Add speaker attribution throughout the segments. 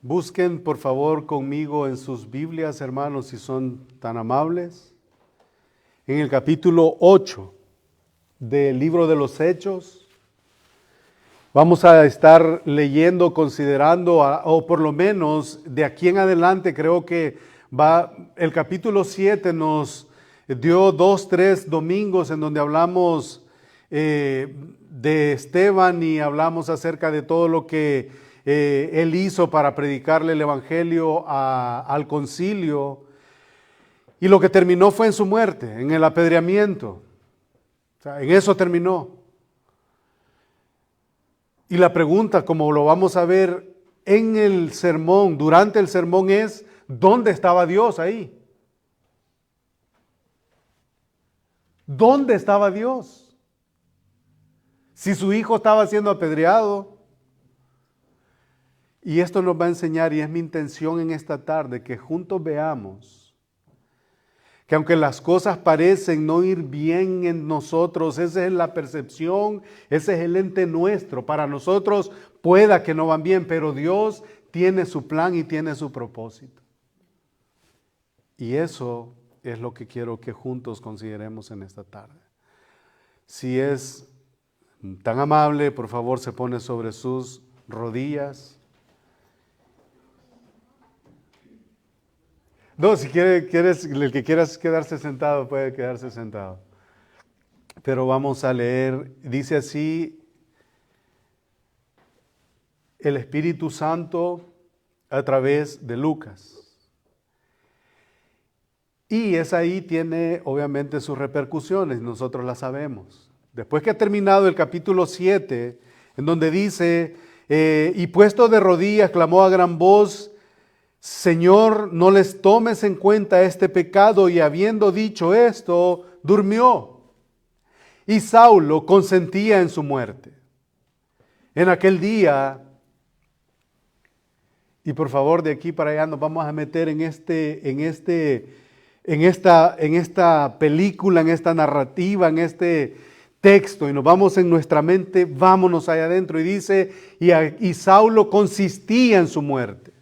Speaker 1: Busquen por favor conmigo en sus Biblias, hermanos, si son tan amables, en el capítulo 8 del libro de los Hechos. Vamos a estar leyendo, considerando, o por lo menos de aquí en adelante creo que el capítulo 7 nos dio 2, 3 domingos en donde hablamos de Esteban y hablamos acerca de todo lo que él hizo para predicarle el evangelio al concilio, y lo que terminó fue en su muerte, en el apedreamiento. O sea, en eso terminó. Y la pregunta, como lo vamos a ver en el sermón, durante el sermón, es: ¿dónde estaba Dios ahí? ¿Dónde estaba Dios? Si su hijo estaba siendo apedreado. Y esto nos va a enseñar, y es mi intención en esta tarde, que juntos veamos que aunque las cosas parecen no ir bien en nosotros, esa es la percepción, ese es el ente nuestro. Para nosotros pueda que no van bien, pero Dios tiene su plan y tiene su propósito. Y eso es lo que quiero que juntos consideremos en esta tarde. Si es tan amable, por favor, se pone sobre sus rodillas. No, si el que quiera quedarse sentado puede quedarse sentado. Pero vamos a leer, dice así el Espíritu Santo a través de Lucas. Y esa ahí tiene obviamente sus repercusiones, nosotros las sabemos. Después que ha terminado el capítulo 7, en donde dice, y puesto de rodillas, clamó a gran voz: Señor, no les tomes en cuenta este pecado. Y habiendo dicho esto, durmió. Y Saulo consentía en su muerte. En aquel día, y por favor de aquí para allá nos vamos a meter en esta película, en esta narrativa, en este texto, y nos vamos en nuestra mente, vámonos allá adentro. Y dice, y Saulo consistía en su muerte.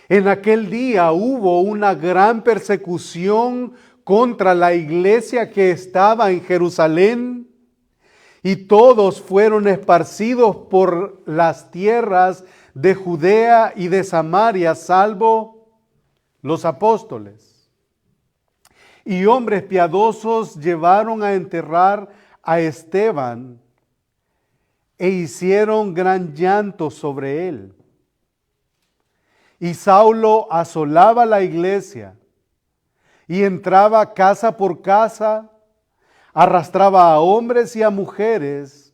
Speaker 1: En aquel día hubo una gran persecución contra la iglesia que estaba en Jerusalén, y todos fueron esparcidos por las tierras de Judea y de Samaria, salvo los apóstoles. Y hombres piadosos llevaron a enterrar a Esteban e hicieron gran llanto sobre él. Y Saulo asolaba la iglesia y entraba casa por casa, arrastraba a hombres y a mujeres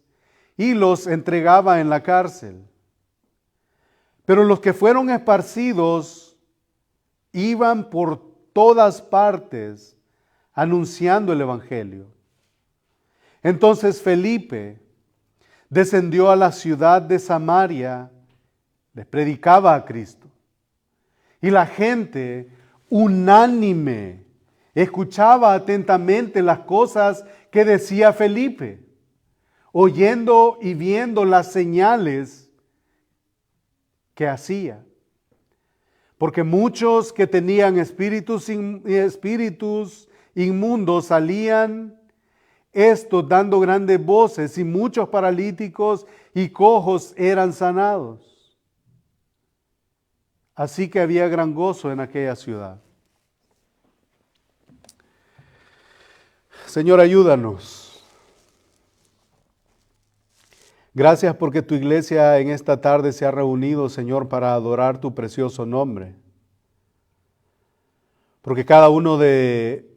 Speaker 1: y los entregaba en la cárcel. Pero los que fueron esparcidos iban por todas partes anunciando el evangelio. Entonces Felipe descendió a la ciudad de Samaria, les predicaba a Cristo. Y la gente unánime escuchaba atentamente las cosas que decía Felipe, oyendo y viendo las señales que hacía. Porque muchos que tenían espíritus inmundos salían, estos dando grandes voces, y muchos paralíticos y cojos eran sanados. Así que había gran gozo en aquella ciudad. Señor, ayúdanos. Gracias porque tu iglesia en esta tarde se ha reunido, Señor, para adorar tu precioso nombre. Porque cada uno de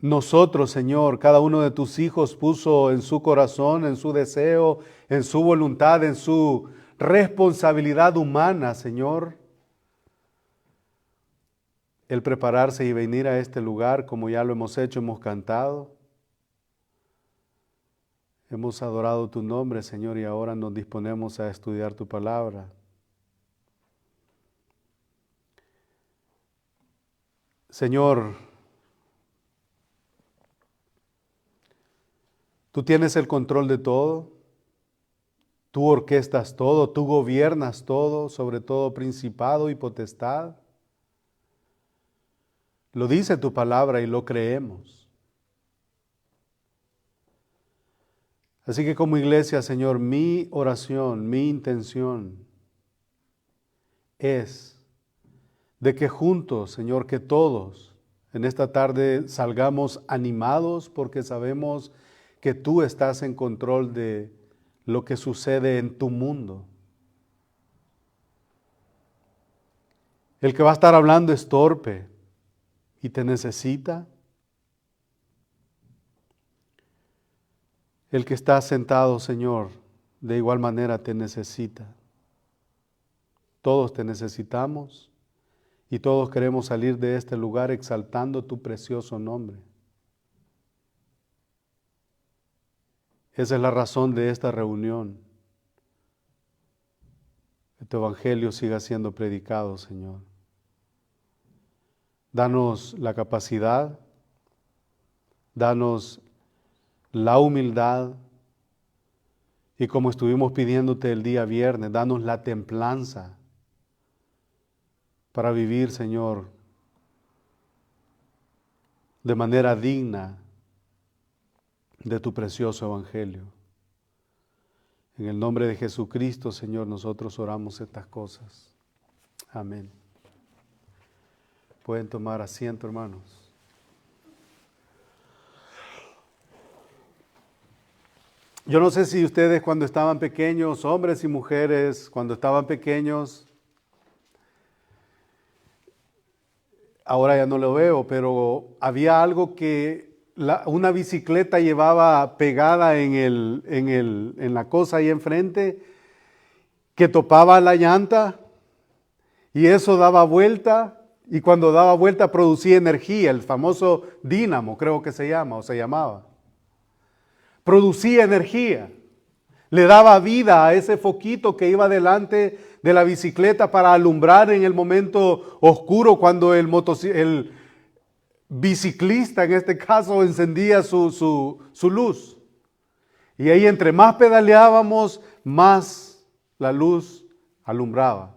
Speaker 1: nosotros, Señor, cada uno de tus hijos puso en su corazón, en su deseo, en su voluntad, en su responsabilidad humana, Señor, el prepararse y venir a este lugar, como ya lo hemos hecho, hemos cantado. Hemos adorado tu nombre, Señor, y ahora nos disponemos a estudiar tu palabra. Señor, tú tienes el control de todo. Tú orquestas todo, tú gobiernas todo, sobre todo principado y potestad. Lo dice tu palabra y lo creemos. Así que como iglesia, Señor, mi oración, mi intención es de que juntos, Señor, que todos en esta tarde salgamos animados porque sabemos que tú estás en control de lo que sucede en tu mundo. El que va a estar hablando es torpe y te necesita. El que está sentado, Señor, de igual manera te necesita. Todos te necesitamos y todos queremos salir de este lugar exaltando tu precioso nombre. Esa es la razón de esta reunión. Que tu evangelio siga siendo predicado, Señor. Danos la capacidad, danos la humildad y como estuvimos pidiéndote el día viernes, danos la templanza para vivir, Señor, de manera digna de tu precioso evangelio. En el nombre de Jesucristo, Señor, nosotros oramos estas cosas. Amén. Pueden tomar asiento, hermanos. Yo no sé si ustedes cuando estaban pequeños, hombres y mujeres, cuando estaban pequeños, ahora ya no lo veo, pero había algo que una bicicleta llevaba pegada en la cosa ahí enfrente, que topaba la llanta y eso daba vuelta y cuando daba vuelta producía energía, el famoso dínamo creo que se llama o se llamaba. Producía energía, le daba vida a ese foquito que iba delante de la bicicleta para alumbrar en el momento oscuro cuando el biciclista en este caso encendía su luz. Y ahí entre más pedaleábamos, más la luz alumbraba.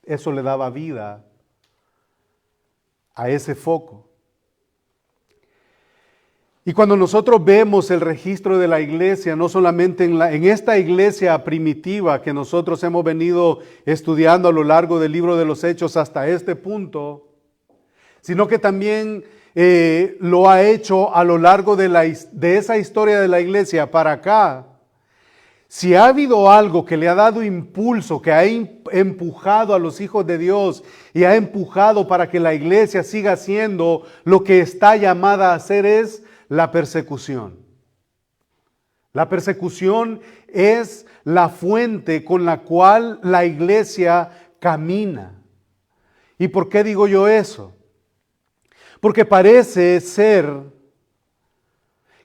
Speaker 1: Eso le daba vida a ese foco. Y cuando nosotros vemos el registro de la iglesia, no solamente en esta iglesia primitiva que nosotros hemos venido estudiando a lo largo del libro de los Hechos hasta este punto, sino que también lo ha hecho a lo largo de esa historia de la iglesia para acá. Si ha habido algo que le ha dado impulso, que ha empujado a los hijos de Dios y ha empujado para que la iglesia siga haciendo lo que está llamada a hacer es la persecución. La persecución es la fuente con la cual la iglesia camina. ¿Y por qué digo yo eso? Porque parece ser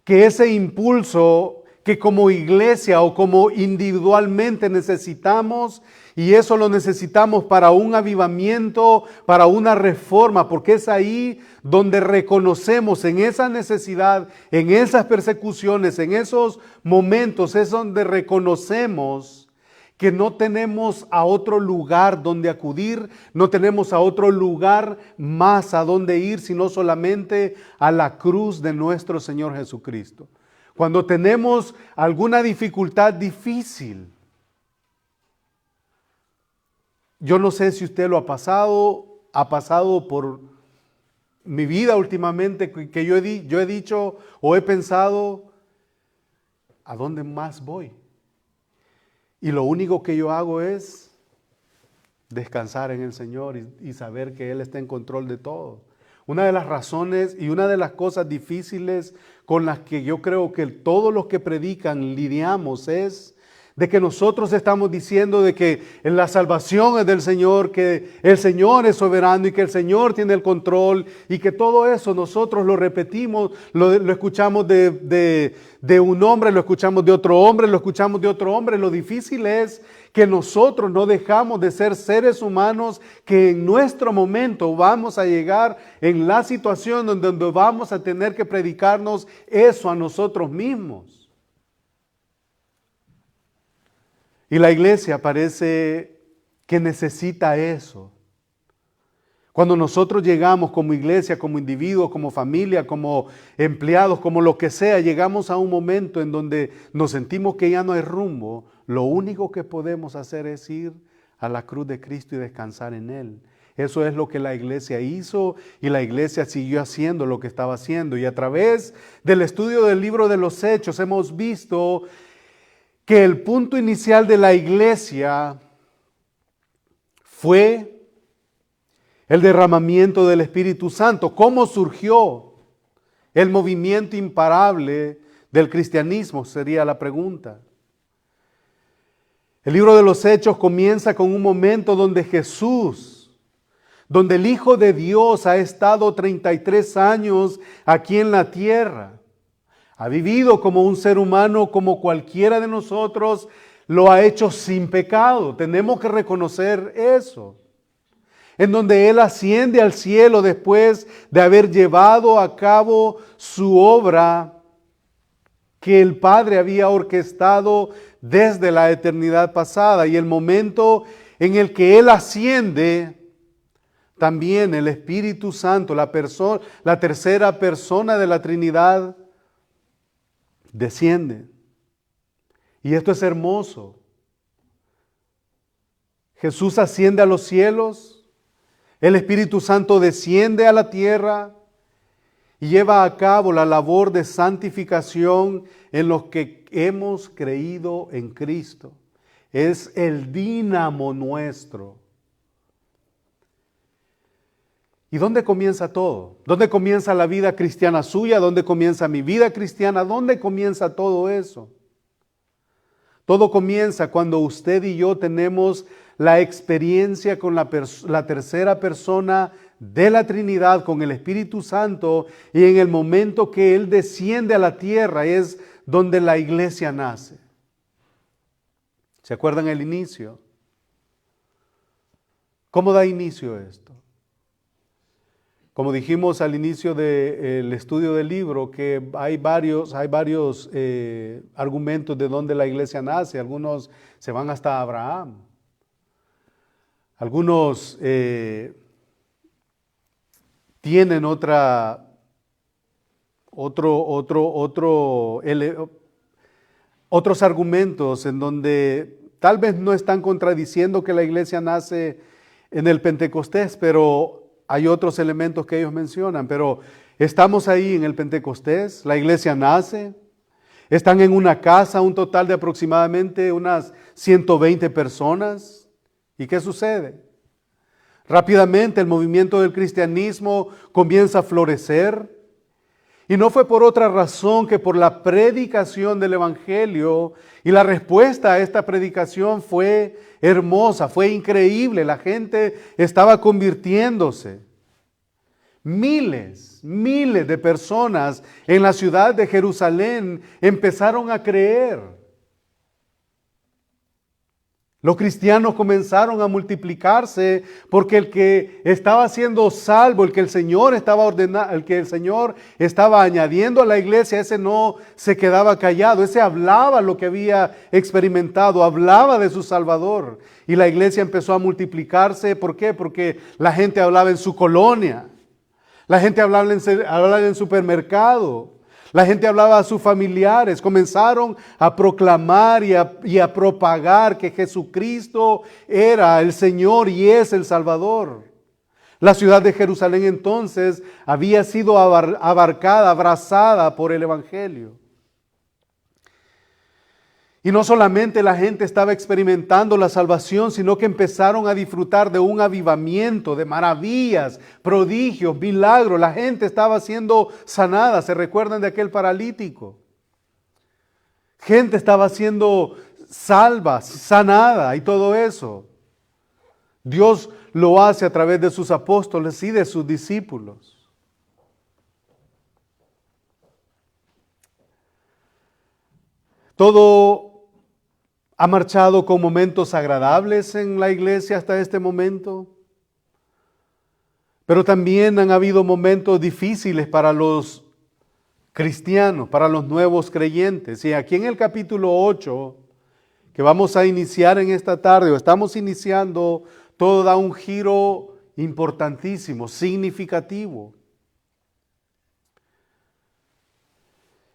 Speaker 1: que ese impulso que como iglesia o como individualmente necesitamos, y eso lo necesitamos para un avivamiento, para una reforma, porque es ahí donde reconocemos en esa necesidad, en esas persecuciones, en esos momentos, es donde reconocemos que no tenemos a otro lugar donde acudir, no tenemos a otro lugar más a donde ir, sino solamente a la cruz de nuestro Señor Jesucristo. Cuando tenemos alguna dificultad difícil, yo no sé si usted lo ha pasado por mi vida últimamente, que yo he dicho o he pensado, ¿a dónde más voy? Y lo único que yo hago es descansar en el Señor y saber que Él está en control de todo. Una de las razones y una de las cosas difíciles con las que yo creo que todos los que predican lidiamos es de que nosotros estamos diciendo de que la salvación es del Señor, que el Señor es soberano y que el Señor tiene el control y que todo eso nosotros lo repetimos, lo escuchamos de un hombre, lo escuchamos de otro hombre, lo escuchamos de otro hombre. Lo difícil es que nosotros no dejamos de ser seres humanos que en nuestro momento vamos a llegar en la situación donde vamos a tener que predicarnos eso a nosotros mismos. Y la iglesia parece que necesita eso. Cuando nosotros llegamos como iglesia, como individuos, como familia, como empleados, como lo que sea, llegamos a un momento en donde nos sentimos que ya no hay rumbo, lo único que podemos hacer es ir a la cruz de Cristo y descansar en Él. Eso es lo que la iglesia hizo y la iglesia siguió haciendo lo que estaba haciendo. Y a través del estudio del libro de los Hechos hemos visto que el punto inicial de la iglesia fue el derramamiento del Espíritu Santo. ¿Cómo surgió el movimiento imparable del cristianismo? Sería la pregunta. El libro de los Hechos comienza con un momento donde Jesús, donde el Hijo de Dios ha estado 33 años aquí en la tierra. Ha vivido como un ser humano, como cualquiera de nosotros, lo ha hecho sin pecado. Tenemos que reconocer eso. En donde Él asciende al cielo después de haber llevado a cabo su obra que el Padre había orquestado desde la eternidad pasada. Y el momento en el que Él asciende, también el Espíritu Santo, la tercera persona de la Trinidad, desciende. Y esto es hermoso. Jesús asciende a los cielos. El Espíritu Santo desciende a la tierra y lleva a cabo la labor de santificación en los que hemos creído en Cristo. Es el dínamo nuestro. ¿Y dónde comienza todo? ¿Dónde comienza la vida cristiana suya? ¿Dónde comienza mi vida cristiana? ¿Dónde comienza todo eso? Todo comienza cuando usted y yo tenemos la experiencia con la tercera persona de la Trinidad, con el Espíritu Santo, y en el momento que Él desciende a la tierra es donde la iglesia nace. ¿Se acuerdan el inicio? ¿Cómo da inicio esto? Como dijimos al inicio del estudio del libro, que hay varios argumentos de dónde la iglesia nace. Algunos se van hasta Abraham. Algunos tienen otros argumentos en donde tal vez no están contradiciendo que la iglesia nace en el Pentecostés, pero hay otros elementos que ellos mencionan. Pero estamos ahí en el Pentecostés, la iglesia nace, están en una casa, un total de aproximadamente unas 120 personas. ¿Y qué sucede? Rápidamente el movimiento del cristianismo comienza a florecer. Y no fue por otra razón que por la predicación del Evangelio, y la respuesta a esta predicación fue hermosa, fue increíble. La gente estaba convirtiéndose. Miles de personas en la ciudad de Jerusalén empezaron a creer. Los cristianos comenzaron a multiplicarse porque el que estaba siendo salvo, el que el Señor estaba ordenando, el que el Señor estaba añadiendo a la iglesia, ese no se quedaba callado, ese hablaba lo que había experimentado, hablaba de su Salvador. Y la iglesia empezó a multiplicarse. ¿Por qué? Porque la gente hablaba en su colonia, la gente hablaba en el supermercado. La gente hablaba a sus familiares, comenzaron a proclamar y a propagar que Jesucristo era el Señor y es el Salvador. La ciudad de Jerusalén entonces había sido abarcada, abrazada por el Evangelio. Y no solamente la gente estaba experimentando la salvación, sino que empezaron a disfrutar de un avivamiento, de maravillas, prodigios, milagros. La gente estaba siendo sanada. ¿Se recuerdan de aquel paralítico? Gente estaba siendo salva, sanada y todo eso. Dios lo hace a través de sus apóstoles y de sus discípulos. Todo ha marchado con momentos agradables en la iglesia hasta este momento, pero también han habido momentos difíciles para los cristianos, para los nuevos creyentes. Y aquí en el capítulo 8, que vamos a iniciar en esta tarde, o estamos iniciando, todo da un giro importantísimo, significativo.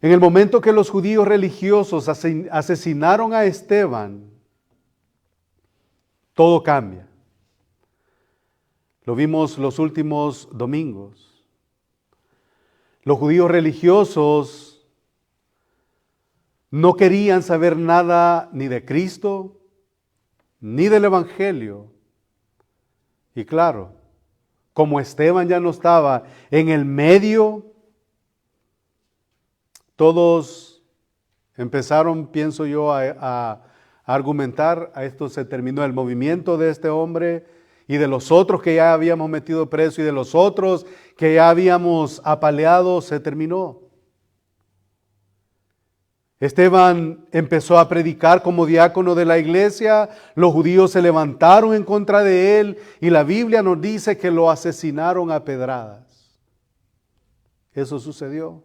Speaker 1: En el momento que los judíos religiosos asesinaron a Esteban, todo cambia. Lo vimos los últimos domingos. Los judíos religiosos no querían saber nada ni de Cristo, ni del Evangelio. Y claro, como Esteban ya no estaba en el medio, todos empezaron, pienso yo, a argumentar. A esto se terminó el movimiento de este hombre y de los otros que ya habíamos metido preso y de los otros que ya habíamos apaleado, se terminó. Esteban empezó a predicar como diácono de la iglesia, los judíos se levantaron en contra de él y la Biblia nos dice que lo asesinaron a pedradas. Eso sucedió.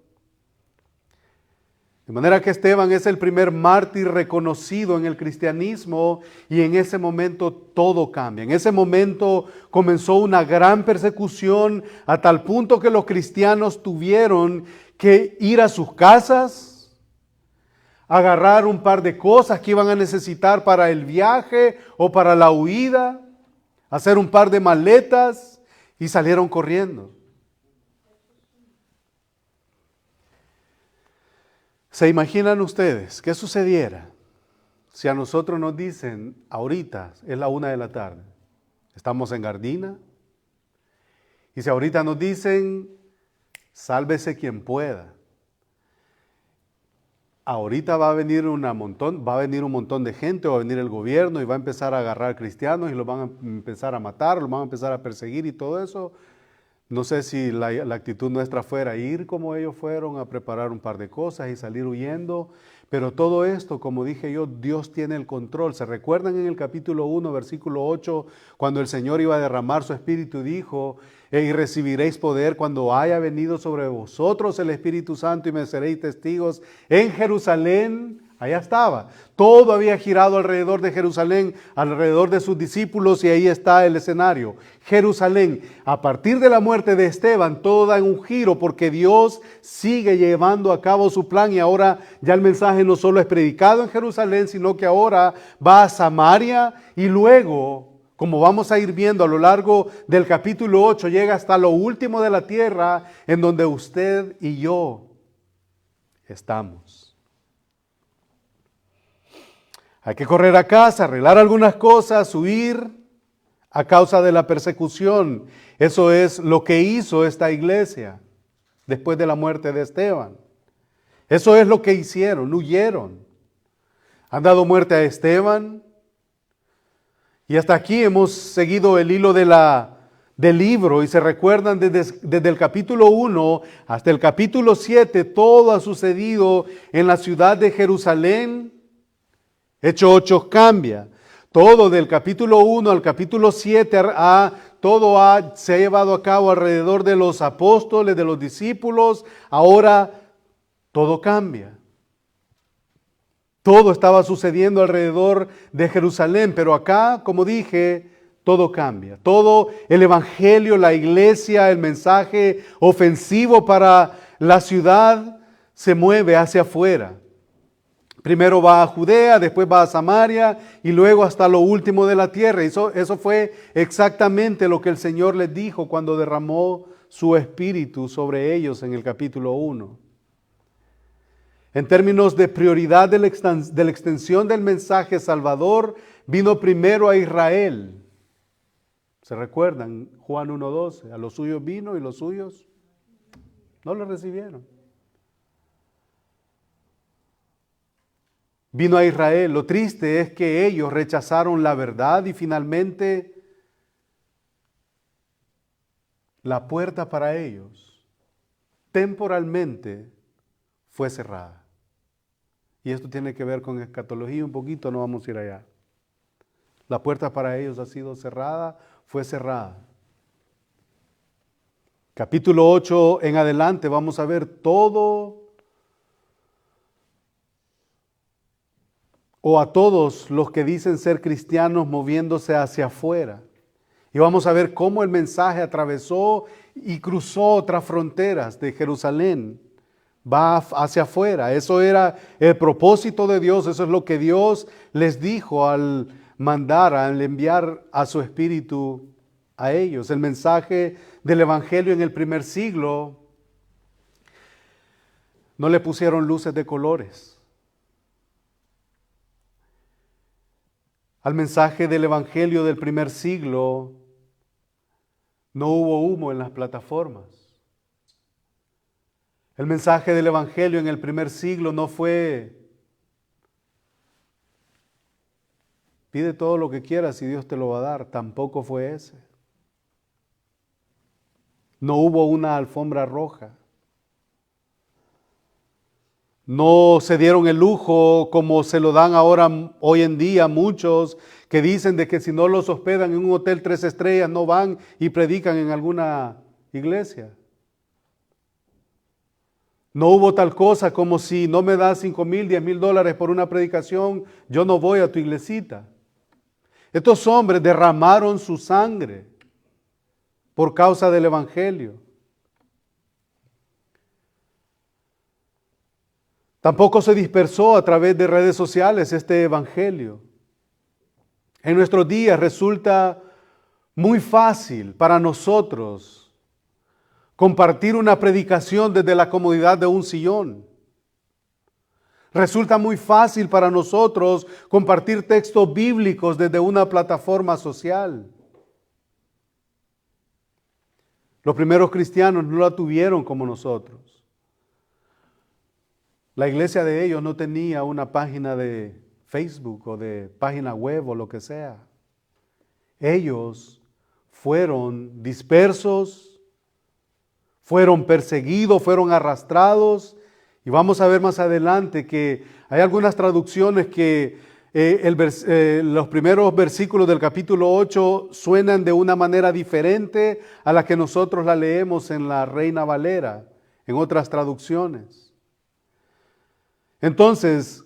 Speaker 1: De manera que Esteban es el primer mártir reconocido en el cristianismo y en ese momento todo cambia. En ese momento comenzó una gran persecución a tal punto que los cristianos tuvieron que ir a sus casas, agarrar un par de cosas que iban a necesitar para el viaje o para la huida, hacer un par de maletas y salieron corriendo. ¿Se imaginan ustedes qué sucediera si a nosotros nos dicen, ahorita es la 1 de la tarde, estamos en Gardina, y si ahorita nos dicen, sálvese quien pueda? Ahorita va a venir un montón de gente, va a venir el gobierno y va a empezar a agarrar cristianos y los van a empezar a matar, los van a empezar a perseguir y todo eso. No sé si la actitud nuestra fuera ir como ellos fueron, a preparar un par de cosas y salir huyendo. Pero todo esto, como dije yo, Dios tiene el control. ¿Se recuerdan en el capítulo 1, versículo 8, cuando el Señor iba a derramar su Espíritu, dijo, y recibiréis poder cuando haya venido sobre vosotros el Espíritu Santo y me seréis testigos en Jerusalén? Allá estaba. Todo había girado alrededor de Jerusalén, alrededor de sus discípulos, y ahí está el escenario. Jerusalén. A partir de la muerte de Esteban, todo da un giro porque Dios sigue llevando a cabo su plan y ahora ya el mensaje no solo es predicado en Jerusalén, sino que ahora va a Samaria y luego, como vamos a ir viendo a lo largo del capítulo 8, llega hasta lo último de la tierra en donde usted y yo estamos. Hay que correr a casa, arreglar algunas cosas, huir a causa de la persecución. Eso es lo que hizo esta iglesia después de la muerte de Esteban. Eso es lo que hicieron, huyeron. Han dado muerte a Esteban. Y hasta aquí hemos seguido el hilo del libro y se recuerdan desde el capítulo 1 hasta el capítulo 7, todo ha sucedido en la ciudad de Jerusalén. Hechos 8 cambia. Todo del capítulo 1 al capítulo 7, se ha llevado a cabo alrededor de los apóstoles, de los discípulos. Ahora todo cambia. Todo estaba sucediendo alrededor de Jerusalén, pero acá, como dije, todo cambia. Todo el evangelio, la iglesia, el mensaje ofensivo para la ciudad se mueve hacia afuera. Primero va a Judea, después va a Samaria y luego hasta lo último de la tierra. Eso fue exactamente lo que el Señor les dijo cuando derramó su espíritu sobre ellos en el capítulo 1. En términos de prioridad de la extensión del mensaje salvador, vino primero a Israel. ¿Se recuerdan? Juan 1:12, a los suyos vino y los suyos no lo recibieron. Vino a Israel. Lo triste es que ellos rechazaron la verdad y finalmente la puerta para ellos temporalmente fue cerrada. Y esto tiene que ver con escatología un poquito, no vamos a ir allá. La puerta para ellos ha sido cerrada, fue cerrada. Capítulo 8 en adelante vamos a ver todo o a todos los que dicen ser cristianos moviéndose hacia afuera. Y vamos a ver cómo el mensaje atravesó y cruzó otras fronteras de Jerusalén. Va hacia afuera. Eso era el propósito de Dios. Eso es lo que Dios les dijo al mandar, al enviar a su Espíritu a ellos. El mensaje del Evangelio en el primer siglo no le pusieron luces de colores. Al mensaje del Evangelio del primer siglo no hubo humo en las plataformas. El mensaje del Evangelio en el primer siglo no fue: pide todo lo que quieras y Dios te lo va a dar. Tampoco fue ese. No hubo una alfombra roja. No se dieron el lujo como se lo dan ahora hoy en día muchos que dicen de que si no los hospedan en un hotel 3 estrellas no van y predican en alguna iglesia. No hubo tal cosa como: si no me das $5,000, $10,000 por una predicación, yo no voy a tu iglesita. Estos hombres derramaron su sangre por causa del Evangelio. Tampoco se dispersó a través de redes sociales este Evangelio. En nuestros días resulta muy fácil para nosotros compartir una predicación desde la comodidad de un sillón. Resulta muy fácil para nosotros compartir textos bíblicos desde una plataforma social. Los primeros cristianos no la tuvieron como nosotros. La iglesia de ellos no tenía una página de Facebook o de página web o lo que sea. Ellos fueron dispersos, fueron perseguidos, fueron arrastrados. Y vamos a ver más adelante que hay algunas traducciones que los primeros versículos del capítulo 8 suenan de una manera diferente a la que nosotros la leemos en la Reina Valera, en otras traducciones. Entonces,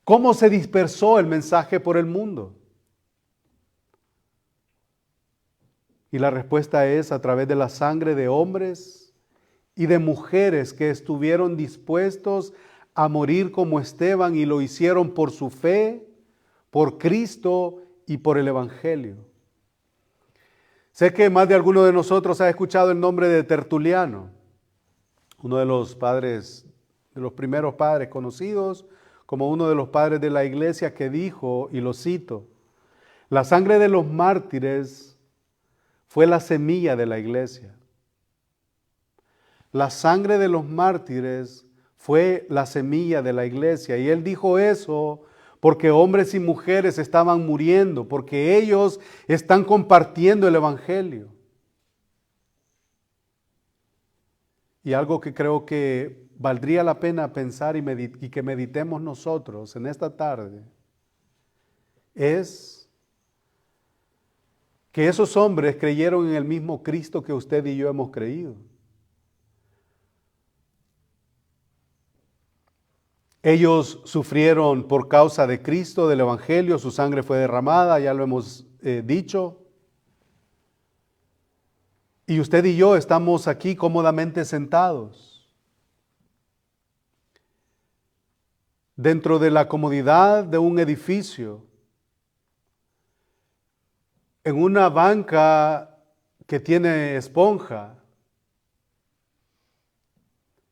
Speaker 1: ¿cómo se dispersó el mensaje por el mundo? Y la respuesta es: a través de la sangre de hombres y de mujeres que estuvieron dispuestos a morir como Esteban y lo hicieron por su fe, por Cristo y por el Evangelio. Sé que más de alguno de nosotros ha escuchado el nombre de Tertuliano, uno de los padres, de los primeros padres conocidos como uno de los padres de la iglesia, que dijo, y lo cito: la sangre de los mártires fue la semilla de la iglesia. La sangre de los mártires fue la semilla de la iglesia. Y él dijo eso porque hombres y mujeres estaban muriendo, porque ellos están compartiendo el Evangelio. Y algo que creo que valdría la pena pensar y que meditemos nosotros en esta tarde es que esos hombres creyeron en el mismo Cristo que usted y yo hemos creído. Ellos sufrieron por causa de Cristo, del Evangelio, su sangre fue derramada, ya lo hemos dicho. Y usted y yo estamos aquí cómodamente sentados, dentro de la comodidad de un edificio, en una banca que tiene esponja,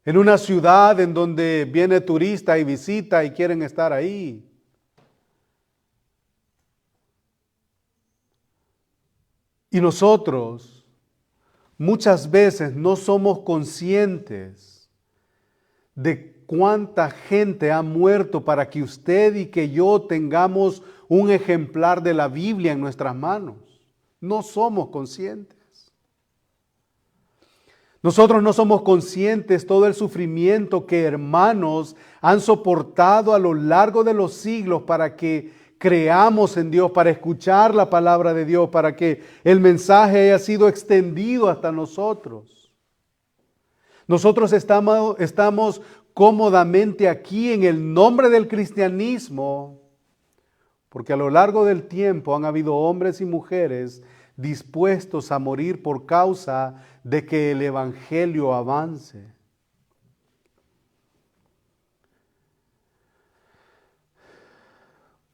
Speaker 1: en una ciudad en donde viene turista y visita y quieren estar ahí. Y nosotros muchas veces no somos conscientes de cuánta gente ha muerto para que usted y que yo tengamos un ejemplar de la Biblia en nuestras manos. No somos conscientes. Nosotros no somos conscientes todo el sufrimiento que hermanos han soportado a lo largo de los siglos para que creamos en Dios, para escuchar la palabra de Dios, para que el mensaje haya sido extendido hasta nosotros. Nosotros estamos cómodamente aquí en el nombre del cristianismo, porque a lo largo del tiempo han habido hombres y mujeres dispuestos a morir por causa de que el evangelio avance.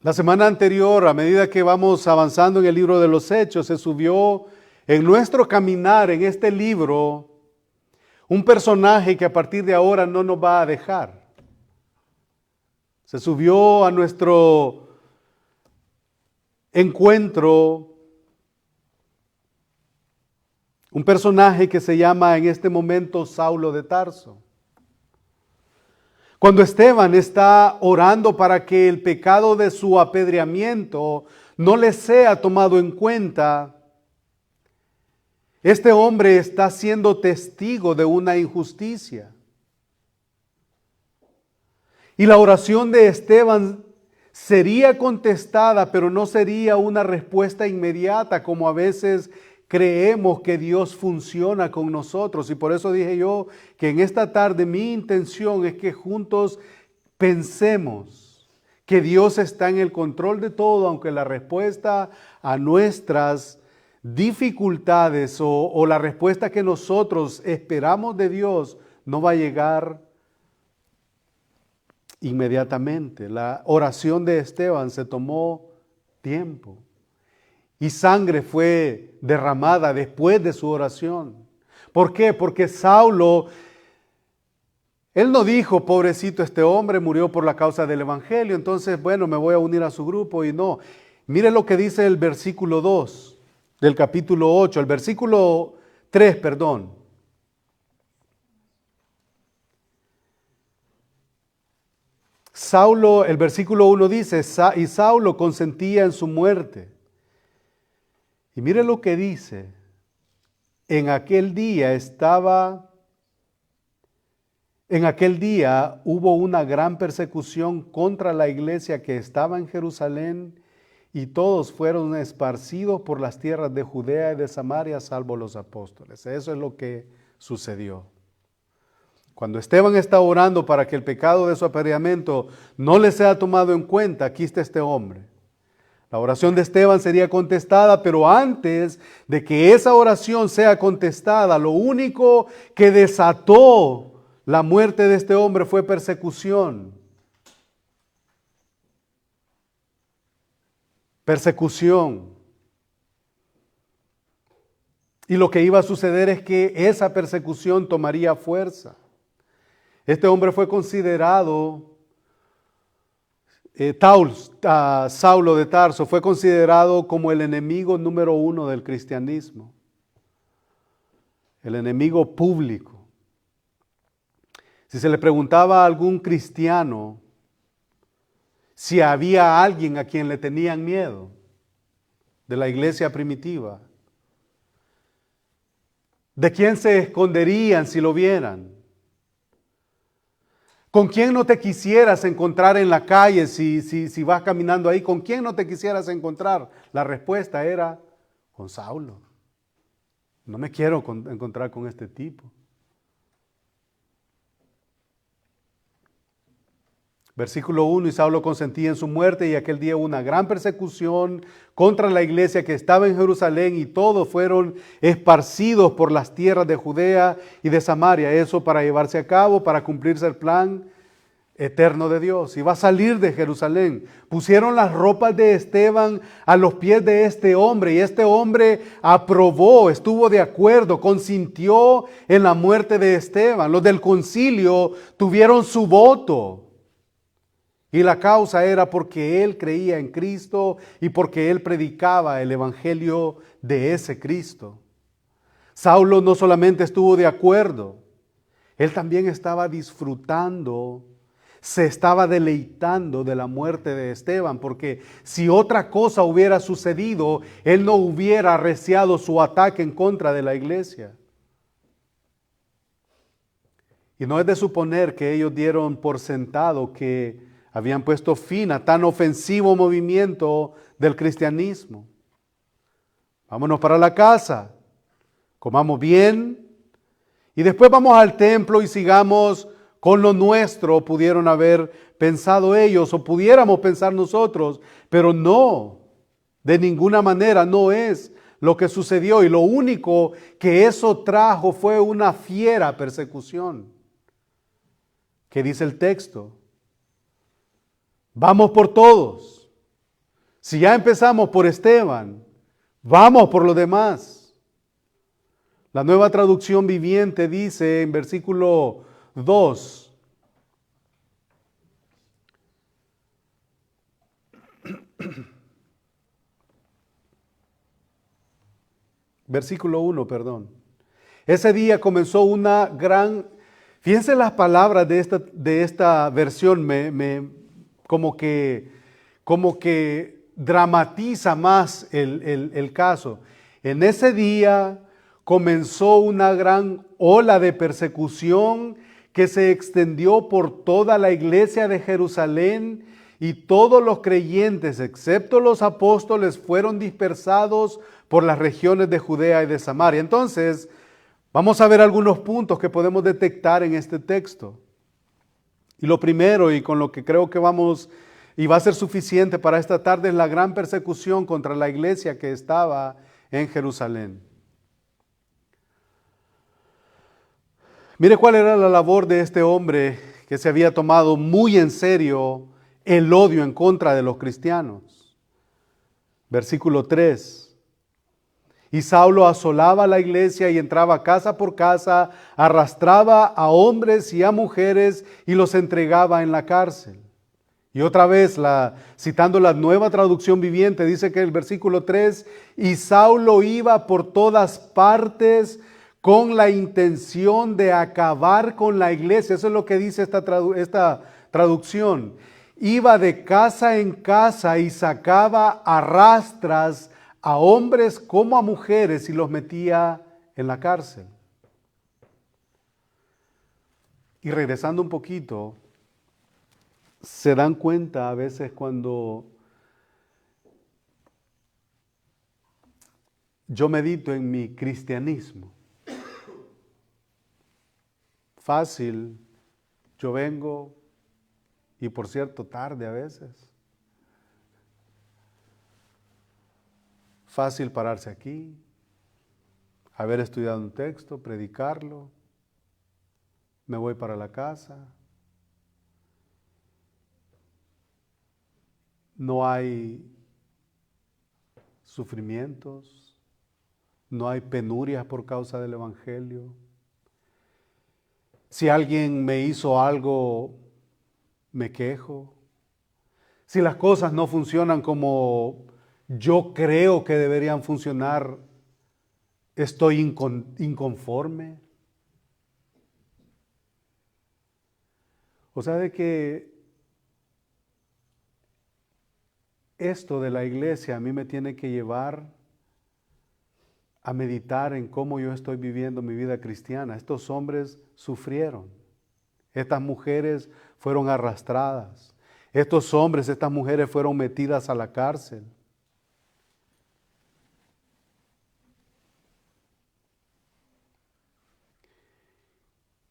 Speaker 1: La semana anterior, a medida que vamos avanzando en el libro de los Hechos, se subió en nuestro caminar en este libro un personaje que a partir de ahora no nos va a dejar. Se subió a nuestro encuentro un personaje que se llama en este momento Saulo de Tarso. Cuando Esteban está orando para que el pecado de su apedreamiento no le sea tomado en cuenta, este hombre está siendo testigo de una injusticia. Y la oración de Esteban sería contestada, pero no sería una respuesta inmediata, como a veces creemos que Dios funciona con nosotros. Y por eso dije yo que en esta tarde mi intención es que juntos pensemos que Dios está en el control de todo, aunque la respuesta a nuestras dificultades o la respuesta que nosotros esperamos de Dios no va a llegar inmediatamente. La oración de Esteban se tomó tiempo y sangre fue derramada después de su oración. ¿Por qué? Porque Saulo, él no dijo, pobrecito este hombre, murió por la causa del evangelio, entonces bueno, me voy a unir a su grupo, y no. Mire lo que dice el versículo 2 del capítulo 8, el versículo 3, perdón. Saulo, el versículo 1 dice, y Saulo consentía en su muerte. Y mire lo que dice, en aquel día hubo una gran persecución contra la iglesia que estaba en Jerusalén, y todos fueron esparcidos por las tierras de Judea y de Samaria, salvo los apóstoles. Eso es lo que sucedió. Cuando Esteban está orando para que el pecado de su apedreamiento no le sea tomado en cuenta, aquí está este hombre. La oración de Esteban sería contestada, pero antes de que esa oración sea contestada, lo único que desató la muerte de este hombre fue persecución. Persecución. Y lo que iba a suceder es que esa persecución tomaría fuerza. Este hombre fue considerado, Saulo de Tarso, fue considerado como el enemigo número 1 del cristianismo. El enemigo público. Si se le preguntaba a algún cristiano si había alguien a quien le tenían miedo de la iglesia primitiva, ¿de quién se esconderían si lo vieran? ¿Con quién no te quisieras encontrar en la calle si vas caminando ahí? ¿Con quién no te quisieras encontrar? La respuesta era, con Saulo. No me quiero encontrar con este tipo. Versículo 1, y Saulo consentía en su muerte, y aquel día hubo una gran persecución contra la iglesia que estaba en Jerusalén, y todos fueron esparcidos por las tierras de Judea y de Samaria. Eso para llevarse a cabo, para cumplirse el plan eterno de Dios. Iba a salir de Jerusalén. Pusieron las ropas de Esteban a los pies de este hombre, y este hombre aprobó, estuvo de acuerdo, consintió en la muerte de Esteban. Los del concilio tuvieron su voto. Y la causa era porque él creía en Cristo y porque él predicaba el evangelio de ese Cristo. Saulo no solamente estuvo de acuerdo, él también estaba disfrutando, se estaba deleitando de la muerte de Esteban, porque si otra cosa hubiera sucedido, él no hubiera arreciado su ataque en contra de la iglesia. Y no es de suponer que ellos dieron por sentado que habían puesto fin a tan ofensivo movimiento del cristianismo. Vámonos para la casa, comamos bien y después vamos al templo y sigamos con lo nuestro pudieron haber pensado ellos o pudiéramos pensar nosotros, pero no, de ninguna manera no es lo que sucedió, y lo único que eso trajo fue una fiera persecución. ¿Qué dice el texto? Vamos por todos. Si ya empezamos por Esteban, vamos por los demás. La Nueva Traducción Viviente dice en versículo 2, versículo 1, perdón. Ese día comenzó una gran, fíjense las palabras de esta versión, como que dramatiza más el caso. En ese día comenzó una gran ola de persecución que se extendió por toda la iglesia de Jerusalén, y todos los creyentes, excepto los apóstoles, fueron dispersados por las regiones de Judea y de Samaria. Entonces, vamos a ver algunos puntos que podemos detectar en este texto. Y lo primero, y con lo que creo que vamos, y va a ser suficiente para esta tarde, es la gran persecución contra la iglesia que estaba en Jerusalén. Mire cuál era la labor de este hombre que se había tomado muy en serio el odio en contra de los cristianos. Versículo 3. Y Saulo asolaba la iglesia y entraba casa por casa, arrastraba a hombres y a mujeres y los entregaba en la cárcel. Y otra vez, citando la Nueva Traducción Viviente, dice que el versículo 3, y Saulo iba por todas partes con la intención de acabar con la iglesia. Eso es lo que dice esta traducción. Iba de casa en casa y sacaba a rastras a hombres como a mujeres y los metía en la cárcel. Y regresando un poquito, se dan cuenta a veces cuando yo medito en mi cristianismo. Fácil, yo vengo, y por cierto, tarde a veces. Fácil pararse aquí, haber estudiado un texto, predicarlo, me voy para la casa. No hay sufrimientos, no hay penurias por causa del Evangelio. Si alguien me hizo algo, me quejo. Si las cosas no funcionan como yo creo que deberían funcionar, estoy inconforme. O sea, de que esto de la iglesia a mí me tiene que llevar a meditar en cómo yo estoy viviendo mi vida cristiana. Estos hombres sufrieron. Estas mujeres fueron arrastradas. Estos hombres, estas mujeres fueron metidas a la cárcel.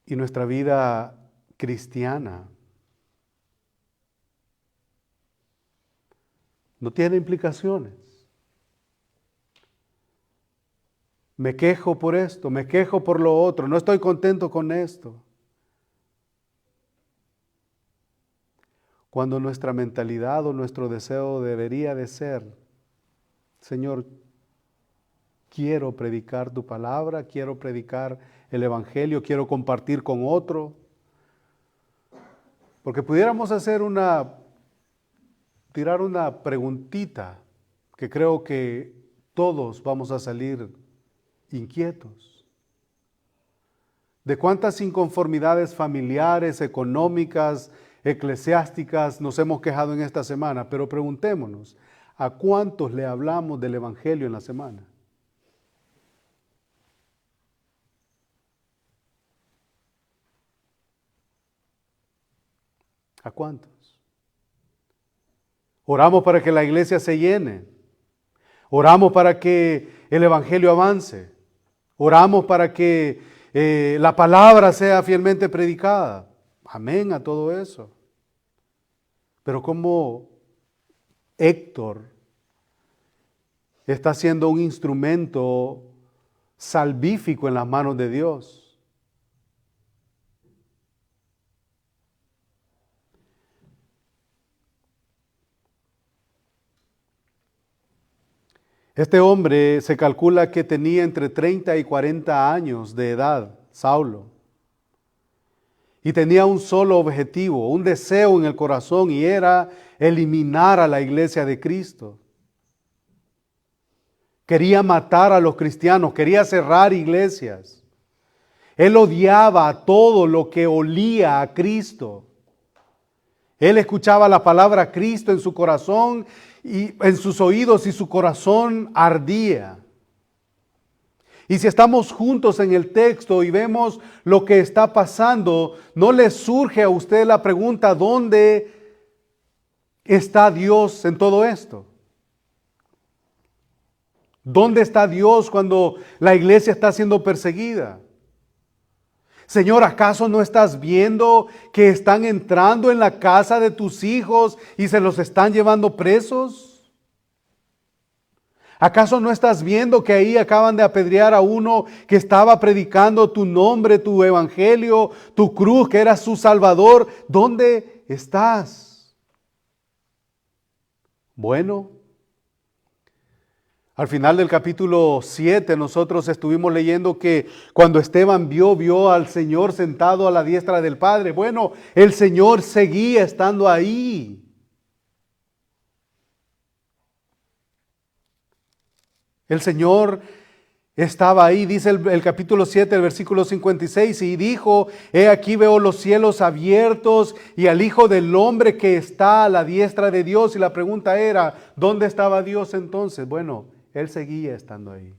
Speaker 1: Y nuestra vida cristiana no tiene implicaciones. Me quejo por esto, me quejo por lo otro, no estoy contento con esto. Cuando nuestra mentalidad o nuestro deseo debería de ser, Señor, quiero predicar tu palabra, quiero predicar el Evangelio, quiero compartir con otro. Porque pudiéramos tirar una preguntita que creo que todos vamos a salir inquietos. ¿De cuántas inconformidades familiares, económicas, eclesiásticas nos hemos quejado en esta semana? Pero preguntémonos, ¿a cuántos le hablamos del Evangelio en la semana? ¿A cuántos? Oramos para que la iglesia se llene. Oramos para que el Evangelio avance. Oramos para que la palabra sea fielmente predicada. Amén a todo eso. Pero como Héctor está siendo un instrumento salvífico en las manos de Dios. Este hombre se calcula que tenía entre 30 y 40 años de edad, Saulo. Y tenía un solo objetivo, un deseo en el corazón, y era eliminar a la iglesia de Cristo. Quería matar a los cristianos, quería cerrar iglesias. Él odiaba todo lo que olía a Cristo. Él escuchaba la palabra Cristo en su corazón y en sus oídos, y su corazón ardía. Y si estamos juntos en el texto y vemos lo que está pasando, ¿no le surge a usted la pregunta: ¿dónde está Dios en todo esto? ¿Dónde está Dios cuando la iglesia está siendo perseguida? Señor, ¿acaso no estás viendo que están entrando en la casa de tus hijos y se los están llevando presos? ¿Acaso no estás viendo que ahí acaban de apedrear a uno que estaba predicando tu nombre, tu evangelio, tu cruz, que era su Salvador? ¿Dónde estás? Bueno, al final del capítulo 7 nosotros estuvimos leyendo que cuando Esteban vio al Señor sentado a la diestra del Padre. Bueno, el Señor seguía estando ahí. El Señor estaba ahí, dice el capítulo 7, el versículo 56, y dijo: he aquí veo los cielos abiertos y al Hijo del Hombre que está a la diestra de Dios. Y la pregunta era: ¿dónde estaba Dios entonces? Bueno, Él seguía estando ahí.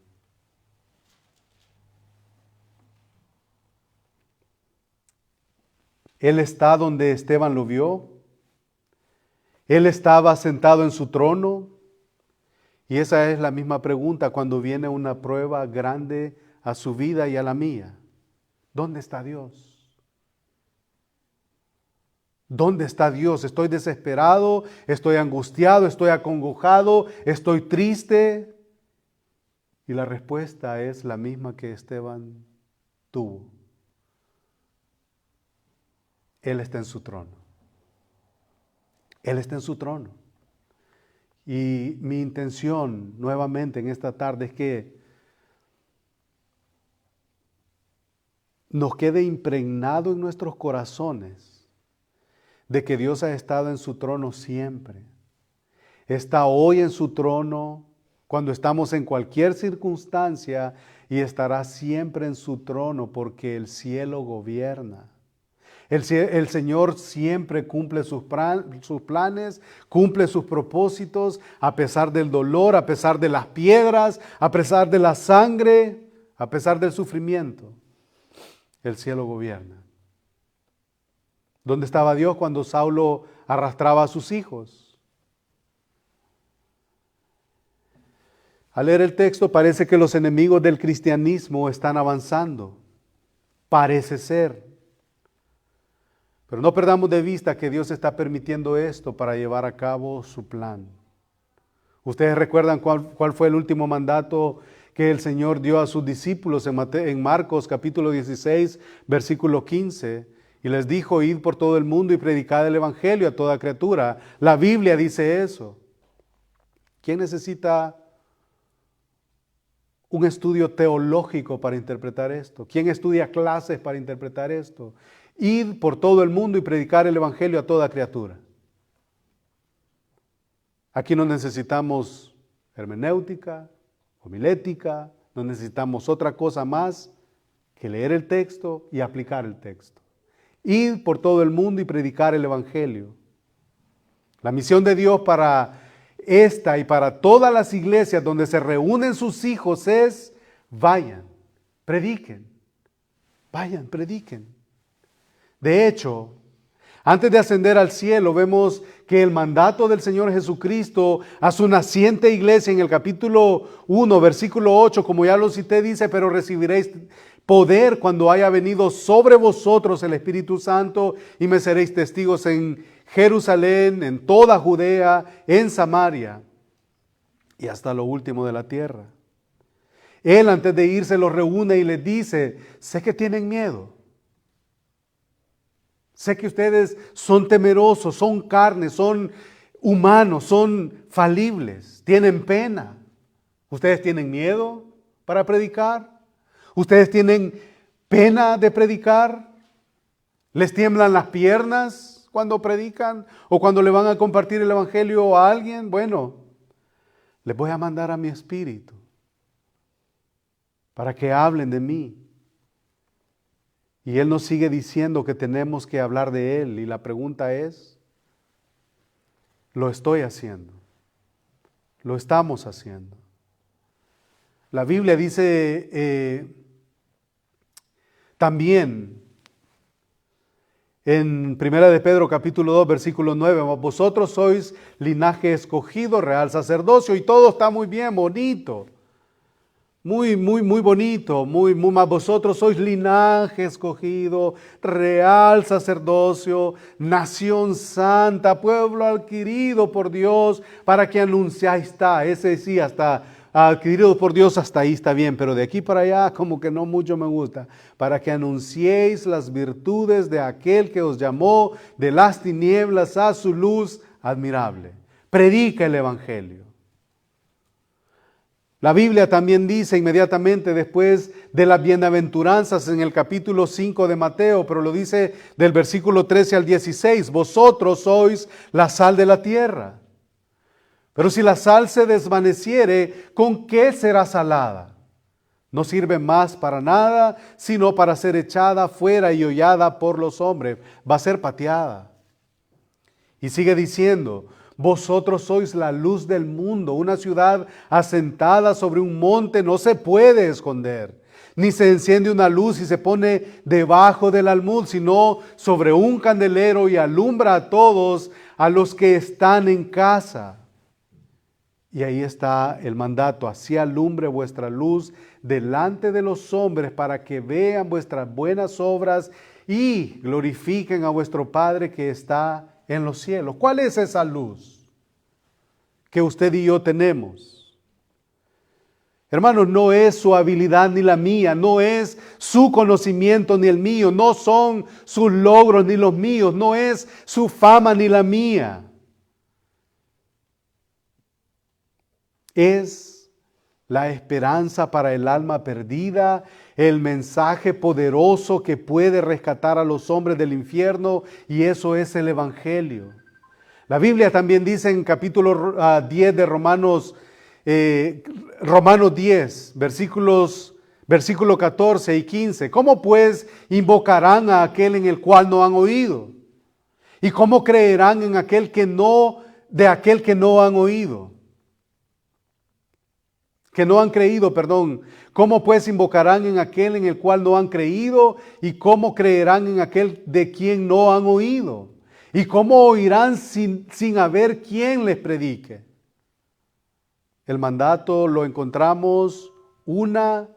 Speaker 1: Él está donde Esteban lo vio. Él estaba sentado en su trono. Y esa es la misma pregunta cuando viene una prueba grande a su vida y a la mía. ¿Dónde está Dios? ¿Dónde está Dios? Estoy desesperado, estoy angustiado, estoy acongojado, estoy triste. Y la respuesta es la misma que Esteban tuvo. Él está en su trono. Él está en su trono. Y mi intención nuevamente en esta tarde es que nos quede impregnado en nuestros corazones de que Dios ha estado en su trono siempre. Está hoy en su trono cuando estamos en cualquier circunstancia, y estará siempre en su trono porque el cielo gobierna. El Señor siempre cumple sus planes, cumple sus propósitos, a pesar del dolor, a pesar de las piedras, a pesar de la sangre, a pesar del sufrimiento. El cielo gobierna. ¿Dónde estaba Dios cuando Saulo arrastraba a sus hijos? Al leer el texto parece que los enemigos del cristianismo están avanzando. Parece ser. Pero no perdamos de vista que Dios está permitiendo esto para llevar a cabo su plan. Ustedes recuerdan cuál fue el último mandato que el Señor dio a sus discípulos en Marcos capítulo 16, versículo 15. Y les dijo: id por todo el mundo y predicad el evangelio a toda criatura. La Biblia dice eso. ¿Quién necesita un estudio teológico para interpretar esto? ¿Quién estudia clases para interpretar esto? Id por todo el mundo y predicar el evangelio a toda criatura. Aquí no necesitamos hermenéutica, homilética, no necesitamos otra cosa más que leer el texto y aplicar el texto. Id por todo el mundo y predicar el evangelio. La misión de Dios para esta y para todas las iglesias donde se reúnen sus hijos es: vayan, prediquen, vayan, prediquen. De hecho, antes de ascender al cielo, vemos que el mandato del Señor Jesucristo a su naciente iglesia en el capítulo 1, versículo 8, como ya lo cité, dice: pero poder cuando haya venido sobre vosotros el Espíritu Santo y me seréis testigos en Jerusalén, en toda Judea, en Samaria y hasta lo último de la tierra. Él antes de irse los reúne y les dice, sé que tienen miedo. Sé que ustedes son temerosos, son carne, son humanos, son falibles, tienen pena. ¿Ustedes tienen miedo para predicar? ¿Ustedes tienen pena de predicar? ¿Les tiemblan las piernas cuando predican o cuando le van a compartir el evangelio a alguien? Bueno, les voy a mandar a mi espíritu para que hablen de mí. Y Él nos sigue diciendo que tenemos que hablar de Él. Y la pregunta es, ¿lo estoy haciendo? ¿Lo estamos haciendo? La Biblia dice también en 1 de Pedro capítulo 2 versículo 9, vosotros sois linaje escogido, real sacerdocio, y todo está muy bien, bonito. Muy bonito, muy más. Vosotros sois linaje escogido, real sacerdocio, nación santa, pueblo adquirido por Dios, para que anunciáis. Ese sí, hasta adquirido por Dios, hasta ahí está bien, pero de aquí para allá como que no mucho me gusta. Para que anunciéis las virtudes de aquel que os llamó de las tinieblas a su luz admirable. Predica el evangelio. La Biblia también dice inmediatamente después de las bienaventuranzas en el capítulo 5 de Mateo, pero lo dice del versículo 13 al 16, vosotros sois la sal de la tierra. Pero si la sal se desvaneciere, ¿con qué será salada? No sirve más para nada, sino para ser echada fuera y hollada por los hombres. Va a ser pateada. Y sigue diciendo, vosotros sois la luz del mundo. Una ciudad asentada sobre un monte no se puede esconder. Ni se enciende una luz y se pone debajo del almud, sino sobre un candelero y alumbra a todos a los que están en casa. Y ahí está el mandato, así alumbre vuestra luz delante de los hombres para que vean vuestras buenas obras y glorifiquen a vuestro Padre que está en los cielos. ¿Cuál es esa luz que usted y yo tenemos? Hermanos, no es su habilidad ni la mía, no es su conocimiento ni el mío, no son sus logros ni los míos, no es su fama ni la mía. Es la esperanza para el alma perdida, el mensaje poderoso que puede rescatar a los hombres del infierno, y eso es el evangelio. La Biblia también dice en capítulo 10 de Romanos 10, versículo 14 y 15. ¿Cómo pues invocarán a aquel en el cual no han oído? ¿Y cómo creerán en aquel que no han oído? Que no han creído, perdón. ¿Cómo pues invocarán en aquel en el cual no han creído? ¿Y cómo creerán en aquel de quien no han oído? ¿Y cómo oirán sin haber quien les predique? El mandato lo encontramos una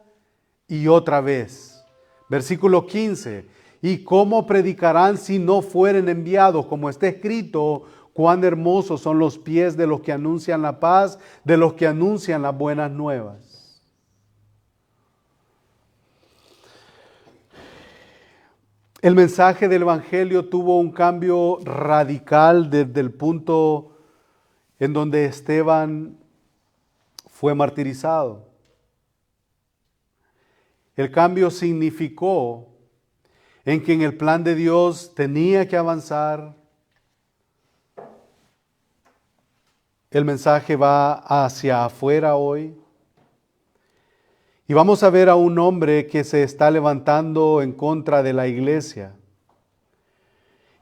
Speaker 1: y otra vez. Versículo 15. ¿Y cómo predicarán si no fueren enviados? Como está escrito, cuán hermosos son los pies de los que anuncian la paz, de los que anuncian las buenas nuevas. El mensaje del evangelio tuvo un cambio radical desde el punto en donde Esteban fue martirizado. El cambio significó en que en el plan de Dios tenía que avanzar. El mensaje va hacia afuera hoy. Y vamos a ver a un hombre que se está levantando en contra de la iglesia.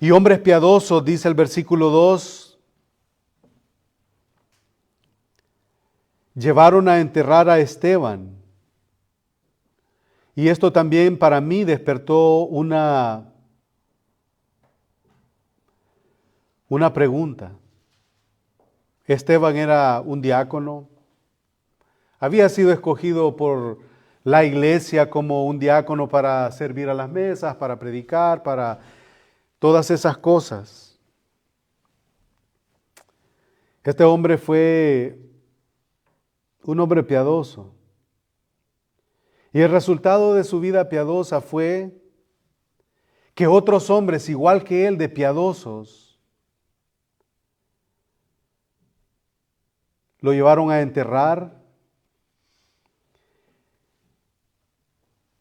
Speaker 1: Y hombres piadosos, dice el versículo 2, llevaron a enterrar a Esteban. Y esto también para mí despertó una pregunta. Esteban era un diácono. Había sido escogido por la iglesia como un diácono para servir a las mesas, para predicar, para todas esas cosas. Este hombre fue un hombre piadoso. Y el resultado de su vida piadosa fue que otros hombres, igual que él, de piadosos, lo llevaron a enterrar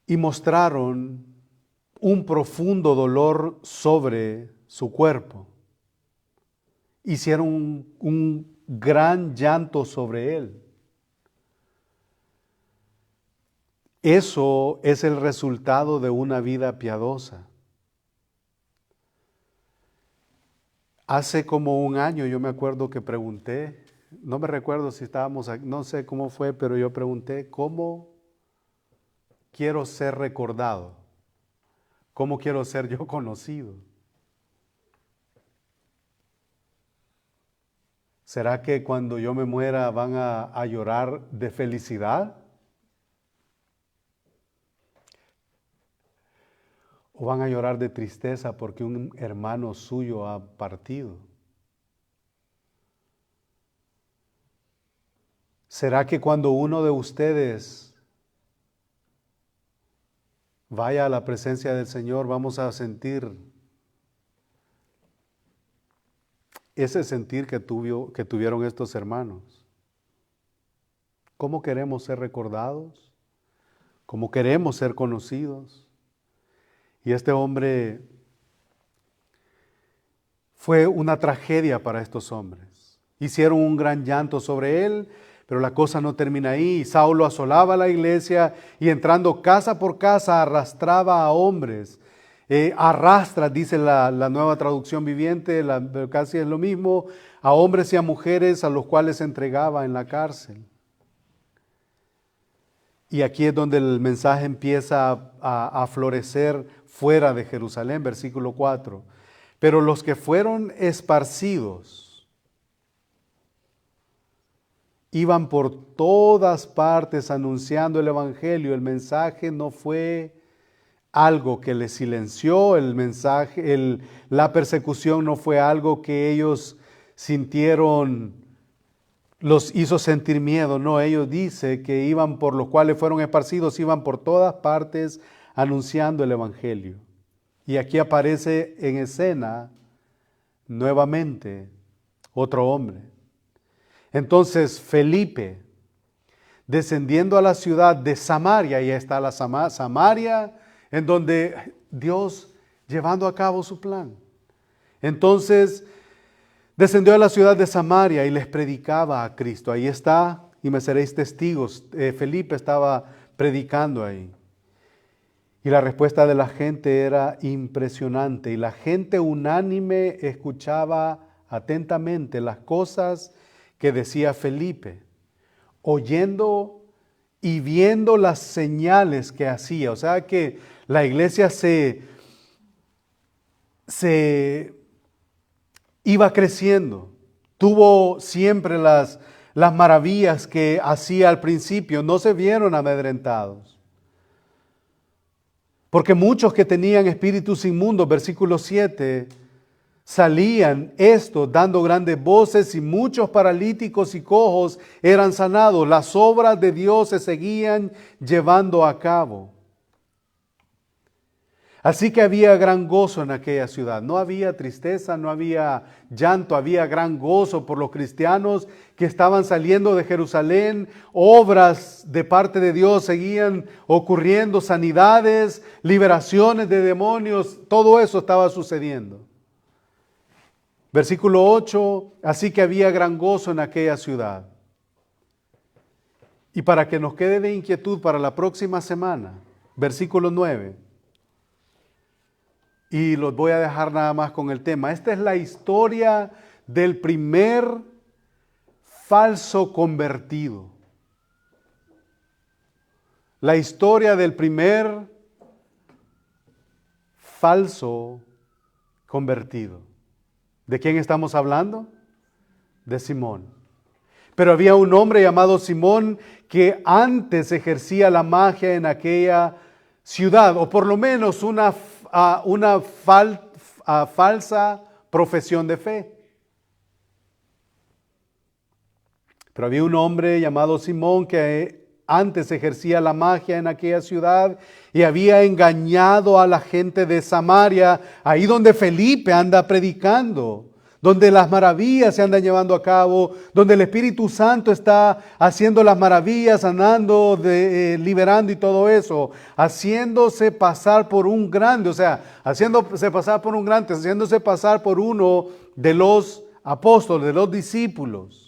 Speaker 1: y mostraron un profundo dolor sobre su cuerpo. Hicieron un gran llanto sobre él. Eso es el resultado de una vida piadosa. Hace como un año yo me acuerdo que pregunté, no me recuerdo si estábamos, no sé cómo fue, pero yo pregunté, ¿cómo quiero ser recordado? ¿Cómo quiero ser yo conocido? ¿Será que cuando yo me muera van a llorar de felicidad? ¿O van a llorar de tristeza porque un hermano suyo ha partido? ¿Será que cuando uno de ustedes vaya a la presencia del Señor vamos a sentir ese sentir que tuvieron estos hermanos? ¿Cómo queremos ser recordados? ¿Cómo queremos ser conocidos? Y este hombre fue una tragedia para estos hombres. Hicieron un gran llanto sobre él, pero la cosa no termina ahí. Saulo asolaba la iglesia y entrando casa por casa arrastraba a hombres. Arrastra, dice la Nueva Traducción Viviente, casi es lo mismo, a hombres y a mujeres a los cuales entregaba en la cárcel. Y aquí es donde el mensaje empieza a florecer fuera de Jerusalén, versículo 4. Pero los que fueron esparcidos iban por todas partes anunciando el evangelio. El mensaje no fue algo que les silenció, el mensaje, la persecución no fue algo que ellos sintieron, los hizo sentir miedo. No, ellos dicen que iban por los cuales fueron esparcidos, iban por todas partes anunciando el evangelio. Y aquí aparece en escena nuevamente otro hombre. Entonces Felipe, descendiendo a la ciudad de Samaria, y está la Samaria, en donde Dios llevando a cabo su plan. Entonces descendió a la ciudad de Samaria y les predicaba a Cristo. Ahí está, y me seréis testigos. Felipe estaba predicando ahí. Y la respuesta de la gente era impresionante. Y la gente unánime escuchaba atentamente las cosas que decía Felipe, oyendo y viendo las señales que hacía. O sea que la iglesia se iba creciendo. Tuvo siempre las maravillas que hacía al principio. No se vieron amedrentados. Porque muchos que tenían espíritus inmundos, versículo 7, salían estos dando grandes voces y muchos paralíticos y cojos eran sanados. Las obras de Dios se seguían llevando a cabo. Así que había gran gozo en aquella ciudad. No había tristeza, no había llanto, había gran gozo por los cristianos que estaban saliendo de Jerusalén. Obras de parte de Dios seguían ocurriendo, sanidades, liberaciones de demonios, todo eso estaba sucediendo. Versículo 8, así que había gran gozo en aquella ciudad. Y para que nos quede de inquietud para la próxima semana, versículo 9. Y los voy a dejar nada más con el tema. Esta es la historia del primer falso convertido. La historia del primer falso convertido. ¿De quién estamos hablando? De Simón. Pero había un hombre llamado Simón que antes ejercía la magia en aquella ciudad, o por lo menos una falsa profesión de fe. Pero había un hombre llamado Simón que antes ejercía la magia en aquella ciudad y había engañado a la gente de Samaria, ahí donde Felipe anda predicando, donde las maravillas se andan llevando a cabo, donde el Espíritu Santo está haciendo las maravillas, sanando, liberando y todo eso, haciéndose pasar por un grande, o sea, haciéndose pasar por un grande, haciéndose pasar por uno de los apóstoles, de los discípulos.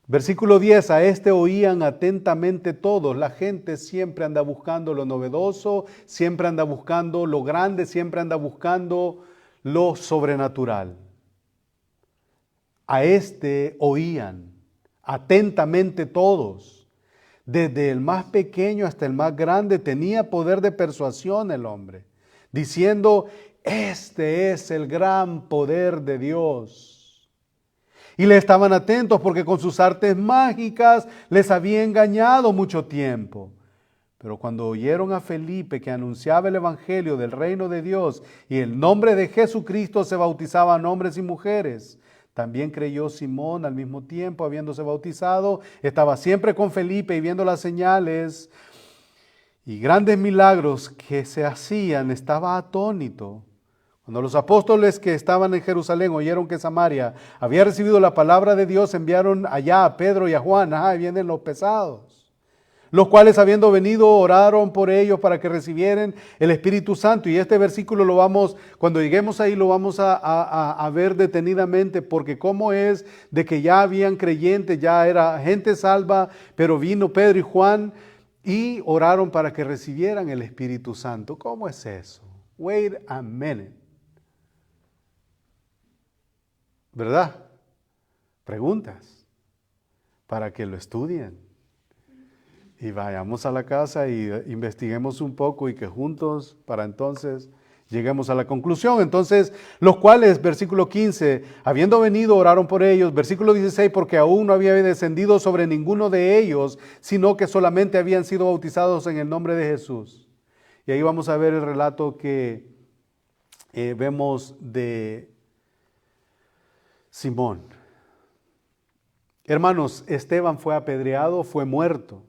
Speaker 1: Versículo 10, a este oían atentamente todos. La gente siempre anda buscando lo novedoso, siempre anda buscando lo grande, siempre anda buscando lo sobrenatural. A este oían atentamente todos. Desde el más pequeño hasta el más grande tenía poder de persuasión el hombre, diciendo, este es el gran poder de Dios. Y le estaban atentos porque con sus artes mágicas les había engañado mucho tiempo. Pero cuando oyeron a Felipe que anunciaba el evangelio del reino de Dios y el nombre de Jesucristo se bautizaban hombres y mujeres, también creyó Simón al mismo tiempo, habiéndose bautizado. Estaba siempre con Felipe y viendo las señales y grandes milagros que se hacían, estaba atónito. Cuando los apóstoles que estaban en Jerusalén oyeron que Samaria había recibido la palabra de Dios, enviaron allá a Pedro y a Juan. Ahí vienen los pesados. Los cuales, habiendo venido, oraron por ellos para que recibieran el Espíritu Santo. Y este versículo lo vamos, cuando lleguemos ahí, lo vamos a ver detenidamente, porque cómo es de que ya habían creyentes, ya era gente salva, pero vino Pedro y Juan y oraron para que recibieran el Espíritu Santo. ¿Cómo es eso? Wait a minute. ¿Verdad? Preguntas para que lo estudien y vayamos a la casa y investiguemos un poco y que juntos para entonces lleguemos a la conclusión. Entonces, los cuales, versículo 15, habiendo venido oraron por ellos, versículo 16, porque aún no había descendido sobre ninguno de ellos, sino que solamente habían sido bautizados en el nombre de Jesús. Y ahí vamos a ver el relato que vemos de Simón. Hermanos, Esteban fue apedreado, fue muerto.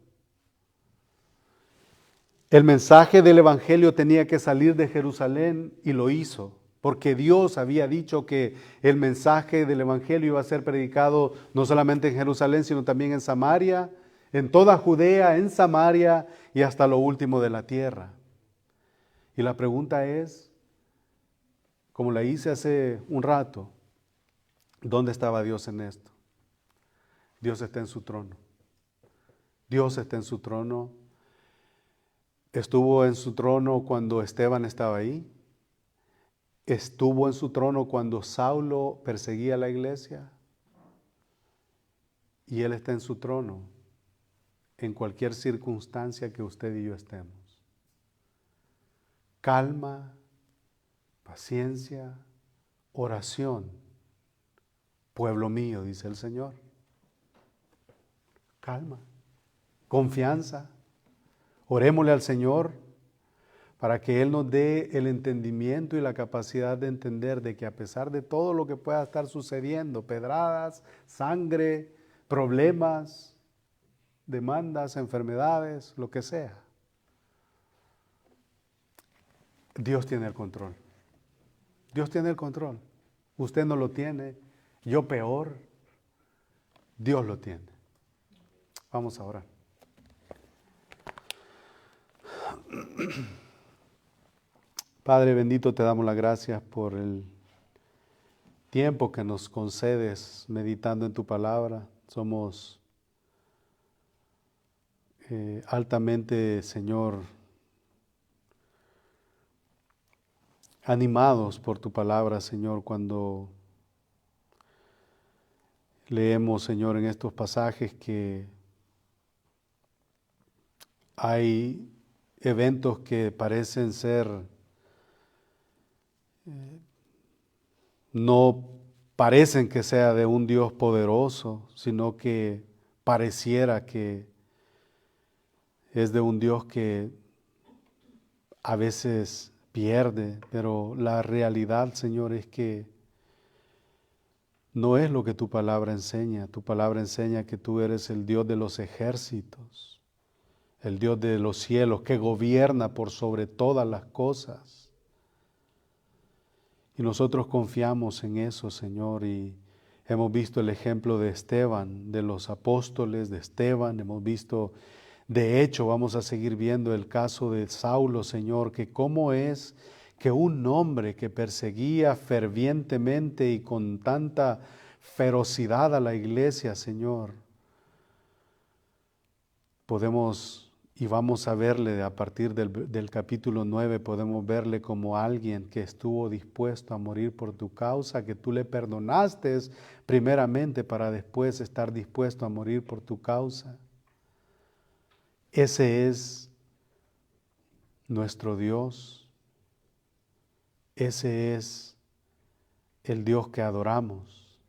Speaker 1: El mensaje del evangelio tenía que salir de Jerusalén y lo hizo, porque Dios había dicho que el mensaje del evangelio iba a ser predicado no solamente en Jerusalén, sino también en Samaria, en toda Judea, en Samaria y hasta lo último de la tierra. Y la pregunta es, como la hice hace un rato, ¿dónde estaba Dios en esto? Dios está en su trono. Dios está en su trono. Estuvo en su trono cuando Esteban estaba ahí. Estuvo en su trono cuando Saulo perseguía a la iglesia. Y Él está en su trono en cualquier circunstancia que usted y yo estemos. Calma, paciencia, oración. Pueblo mío, dice el Señor. Calma, confianza. Orémosle al Señor para que Él nos dé el entendimiento y la capacidad de entender de que a pesar de todo lo que pueda estar sucediendo, pedradas, sangre, problemas, demandas, enfermedades, lo que sea, Dios tiene el control. Dios tiene el control. Usted no lo tiene, yo peor, Dios lo tiene. Vamos a orar. Padre bendito, te damos las gracias por el tiempo que nos concedes meditando en tu palabra. Somos altamente, Señor, animados por tu palabra, Señor, cuando leemos, Señor, en estos pasajes que hay eventos que parecen ser, no parecen que sea de un Dios poderoso, sino que pareciera que es de un Dios que a veces pierde, pero la realidad, Señor, es que no es lo que tu palabra enseña. Tu palabra enseña que tú eres el Dios de los ejércitos, el Dios de los cielos, que gobierna por sobre todas las cosas. Y nosotros confiamos en eso, Señor, y hemos visto el ejemplo de Esteban, de los apóstoles de Esteban, hemos visto, de hecho, vamos a seguir viendo el caso de Saulo, Señor, que cómo es que un hombre que perseguía fervientemente y con tanta ferocidad a la iglesia, Señor, podemos y vamos a verle a partir del capítulo 9, podemos verle como alguien que estuvo dispuesto a morir por tu causa, que tú le perdonaste primeramente para después estar dispuesto a morir por tu causa. Ese es nuestro Dios. Ese es el Dios que adoramos,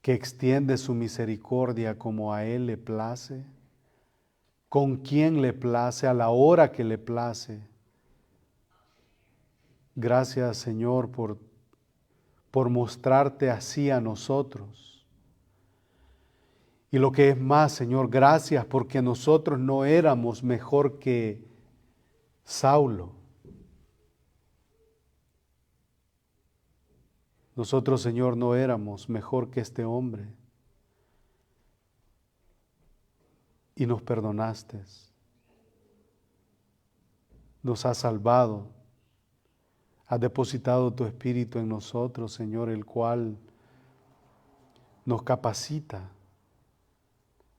Speaker 1: que extiende su misericordia como a Él le place, con quien le place, a la hora que le place. Gracias, Señor, por mostrarte así a nosotros. Y lo que es más, Señor, gracias porque nosotros no éramos mejor que Saulo. Nosotros, Señor, no éramos mejor que este hombre. Y nos perdonaste. Nos has salvado. Has depositado tu Espíritu en nosotros, Señor, el cual nos capacita,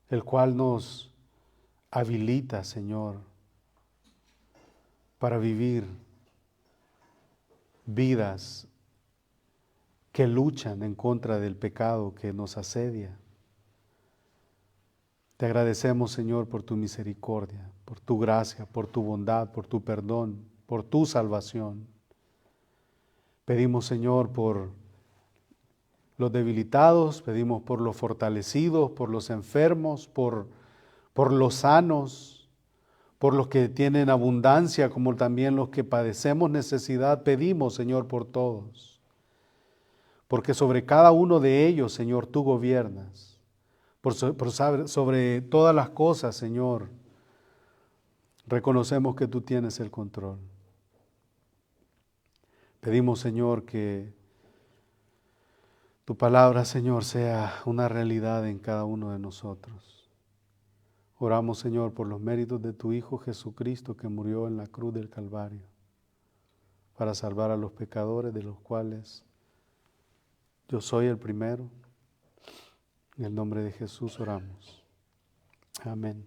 Speaker 1: el cual nos habilita, Señor, para vivir vidas que luchan en contra del pecado que nos asedia. Te agradecemos, Señor, por tu misericordia, por tu gracia, por tu bondad, por tu perdón, por tu salvación. Pedimos, Señor, por los debilitados, pedimos por los fortalecidos, por los enfermos, por los sanos, por los que tienen abundancia, como también los que padecemos necesidad. Pedimos, Señor, por todos. Porque sobre cada uno de ellos, Señor, tú gobiernas. Sobre todas las cosas, Señor, reconocemos que tú tienes el control. Pedimos, Señor, que tu palabra, Señor, sea una realidad en cada uno de nosotros. Oramos, Señor, por los méritos de tu Hijo Jesucristo que murió en la cruz del Calvario para salvar a los pecadores, de los cuales yo soy el primero. En el nombre de Jesús oramos. Amén.